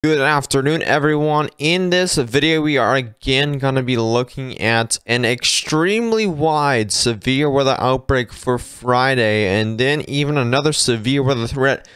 Good afternoon, everyone. In this video, we are again going to be looking at an extremely wide severe weather outbreak for Friday, and then even another severe weather threat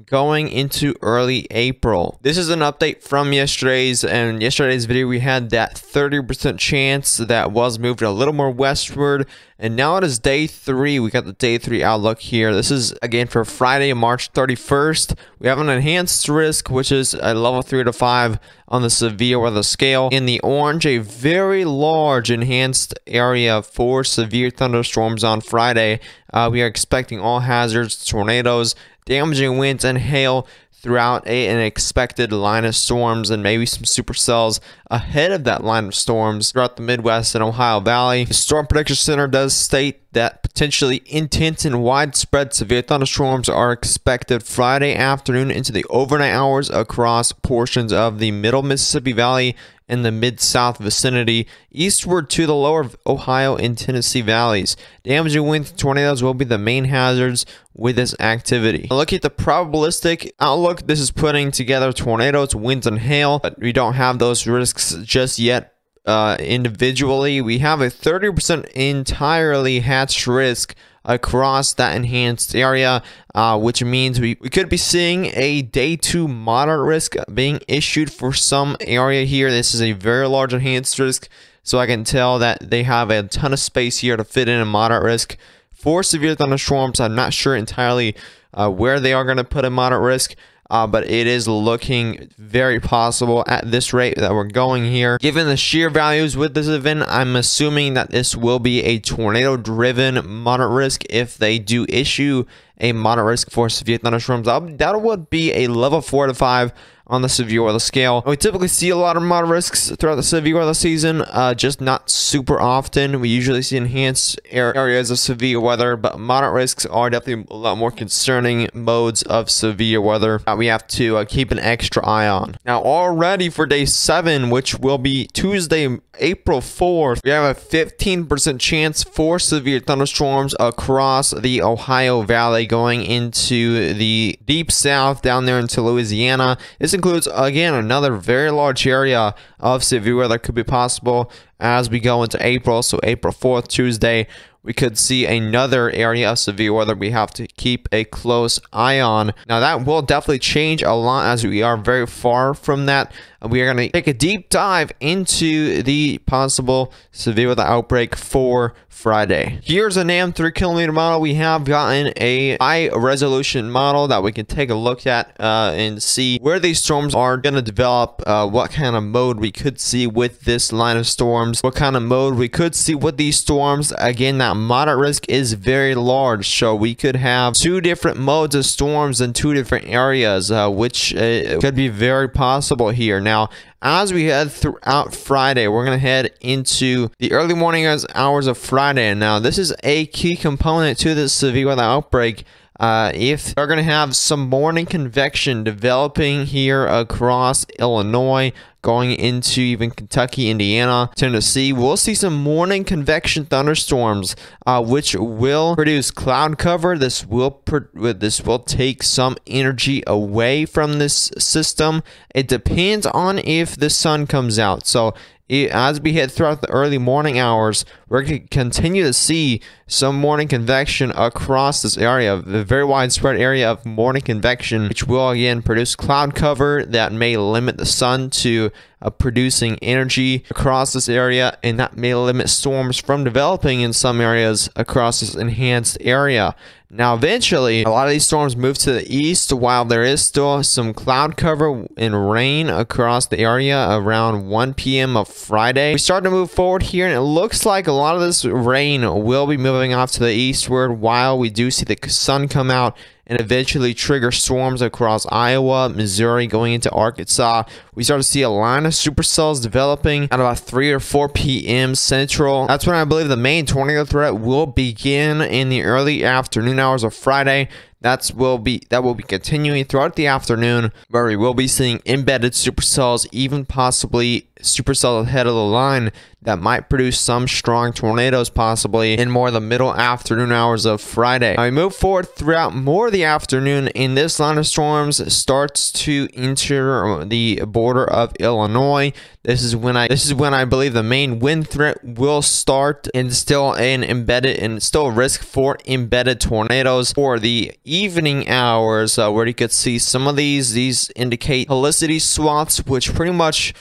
going into early April. This is an update from yesterday's video. We had that 30% chance that was moved a little more westward, and now it is day 3. We got the day 3 outlook here. This is again for Friday, March 31st. We have an enhanced risk, which is a level 3 to 5 on the severe weather scale. In the orange, a very large enhanced area for severe thunderstorms on Friday. We are expecting all hazards, tornadoes, damaging winds, and hail throughout an expected line of storms, and maybe some supercells ahead of that line of storms throughout the Midwest and Ohio Valley. The Storm Prediction Center does state that potentially intense and widespread severe thunderstorms are expected Friday afternoon into the overnight hours across portions of the middle Mississippi Valley and the mid-south vicinity, eastward to the lower Ohio and Tennessee valleys. Damaging winds and tornadoes will be the main hazards with this activity. Look at the probabilistic outlook. This is putting together tornadoes, winds, and hail, but we don't have those risks just yet. Individually, we have a 30% entirely hatched risk across that enhanced area, which means we could be seeing a day 2 moderate risk being issued for some area here. This is a very large enhanced risk, so I can tell that they have a ton of space here to fit in a moderate risk for severe thunderstorms. I'm not sure entirely where they are going to put a moderate risk, but it is looking very possible at this rate that we're going here. Given the shear values with this event, I'm assuming that this will be a tornado-driven moderate risk if they do issue a moderate risk for severe thunderstorms. That would be a level 4 to 5 on the severe weather scale. We typically see a lot of moderate risks throughout the severe weather season, just not super often. We usually see enhanced areas of severe weather, but moderate risks are definitely a lot more concerning modes of severe weather that we have to keep an extra eye on. Now, already for day 7, which will be Tuesday, April 4th, we have a 15% chance for severe thunderstorms across the Ohio Valley going into the deep south down there into Louisiana. This includes, again, another very large area of severe weather could be possible as we go into April. So April 4th, Tuesday, we could see another area of severe weather we have to keep a close eye on. Now, that will definitely change a lot as we are very far from that. We are going to take a deep dive into the possible severe weather outbreak for Friday. Here's an AM 3km model. We have gotten a high resolution model that we can take a look at and see where these storms are going to develop, what kind of mode we could see with this line of storms, what kind of mode we could see with these storms. Again, that moderate risk is very large, so we could have 2 different modes of storms in 2 different areas, which could be very possible here. Now, as we head throughout Friday, we're going to head into the early morning hours of Friday. Now, this is a key component to this severe weather outbreak. If we're going to have some morning convection developing here across Illinois, going into even Kentucky, Indiana, Tennessee, we'll see some morning convection thunderstorms, which will produce cloud cover. This will take some energy away from this system. It depends on if the sun comes out. So as we head throughout the early morning hours, we're going to continue to see some morning convection across this area, a very widespread area of morning convection, which will again produce cloud cover that may limit the sun to producing energy across this area, and that may limit storms from developing in some areas across this enhanced area. Now, eventually, a lot of these storms move to the east while there is still some cloud cover and rain across the area around 1 p.m. of Friday. We start to move forward here, and it looks like a lot of this rain will be moving off to the eastward while we do see the sun come out and eventually trigger storms across Iowa, Missouri, going into Arkansas. We start to see a line of supercells developing at about 3 or 4 p.m. Central. That's when I believe the main tornado threat will begin in the early afternoon hours of Friday. That will be continuing throughout the afternoon, where we will be seeing embedded supercells, even possibly supercell ahead of the line that might produce some strong tornadoes, possibly in more of the middle afternoon hours of Friday. Now we move forward throughout more of the afternoon, and this line of storms starts to enter the border of Illinois. This is when I believe the main wind threat will start, and still a risk for embedded tornadoes for the evening hours, where you could see some of these indicate helicity swaths, which pretty much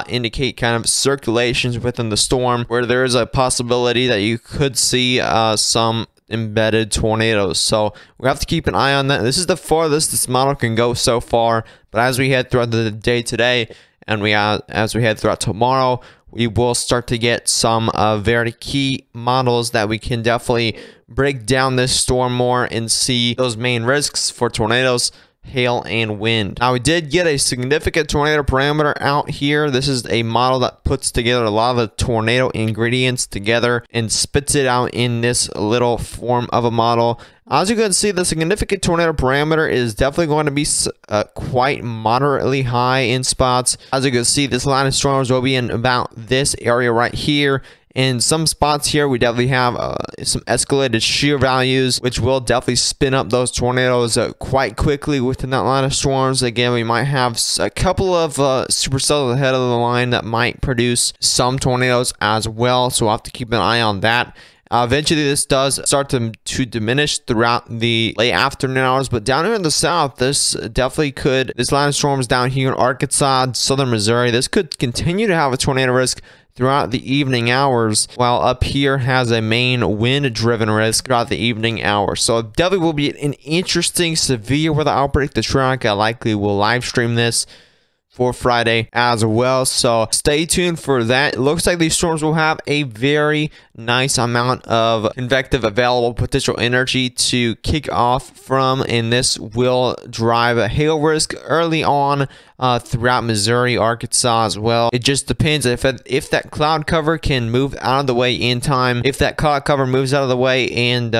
indicate kind of circulations within the storm, where there is a possibility that you could see some embedded tornadoes. So we have to keep an eye on that. This is the farthest this model can go so far, but as we head throughout the day today, and as we head throughout tomorrow, we will start to get some very key models that we can definitely break down this storm more and see those main risks for tornadoes, hail, and wind. Now, we did get a significant tornado parameter out here. This is a model that puts together a lot of the tornado ingredients together and spits it out in this little form of a model. As you can see, the significant tornado parameter is definitely going to be quite moderately high in spots. As you can see, this line of storms will be in about this area right here. In some spots here, we definitely have some escalated shear values, which will definitely spin up those tornadoes quite quickly within that line of storms. Again, we might have a couple of supercells ahead of the line that might produce some tornadoes as well, so we'll have to keep an eye on that. Eventually, this does start to diminish throughout the late afternoon hours, but down here in the south, this line of storms down here in Arkansas, southern Missouri, this could continue to have a tornado risk throughout the evening hours, while up here has a main wind-driven risk throughout the evening hours. So it definitely will be an interesting severe weather outbreak. The Tronic likely will live stream this for Friday as well, so stay tuned for that. It looks like these storms will have a very nice amount of convective available potential energy to kick off from, and this will drive a hail risk early on throughout Missouri, Arkansas as well. It just depends if that cloud cover can move out of the way in time. If that cloud cover moves out of the way and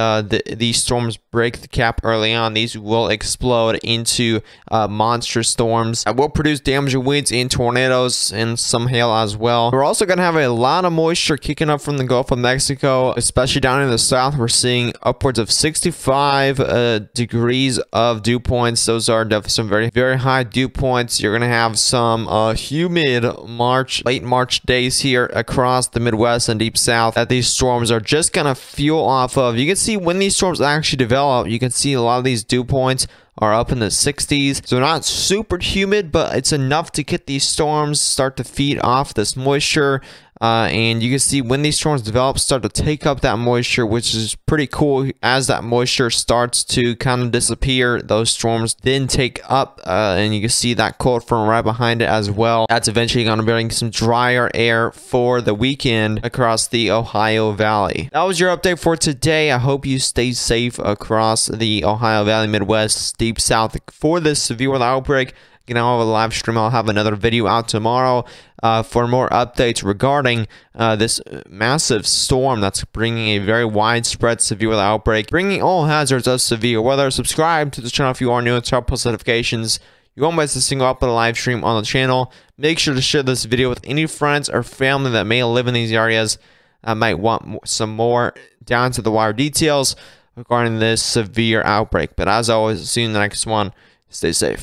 these storms break the cap early on, these will explode into monster storms that will produce damaging winds and tornadoes and some hail as well. We're also going to have a lot of moisture kicking up from the Gulf of Mexico, especially down in the south. We're seeing upwards of 65 degrees of dew points. Those are definitely some very, very high dew points. You're going to have some humid late March days here across the Midwest and deep south that these storms are just going to fuel off of. You can see when these storms actually develop, you can see a lot of these dew points are up in the 60s. So not super humid, but it's enough to get these storms start to feed off this moisture. And you can see when these storms develop, start to take up that moisture, which is pretty cool. As that moisture starts to kind of disappear, those storms then take up, and you can see that cold front right behind it as well. That's eventually going to bring some drier air for the weekend across the Ohio Valley. That was your update for today. I hope you stay safe across the Ohio Valley, Midwest, deep south for this severe weather outbreak. You know, I'll have a live stream. I'll have another video out tomorrow for more updates regarding this massive storm that's bringing a very widespread severe weather outbreak, bringing all hazards of severe weather. Subscribe to the channel if you are new and turn on post notifications. You won't miss a single upload live stream on the channel. Make sure to share this video with any friends or family that may live in these areas that might want some more down to the wire details regarding this severe outbreak. But as always, see you in the next one. Stay safe.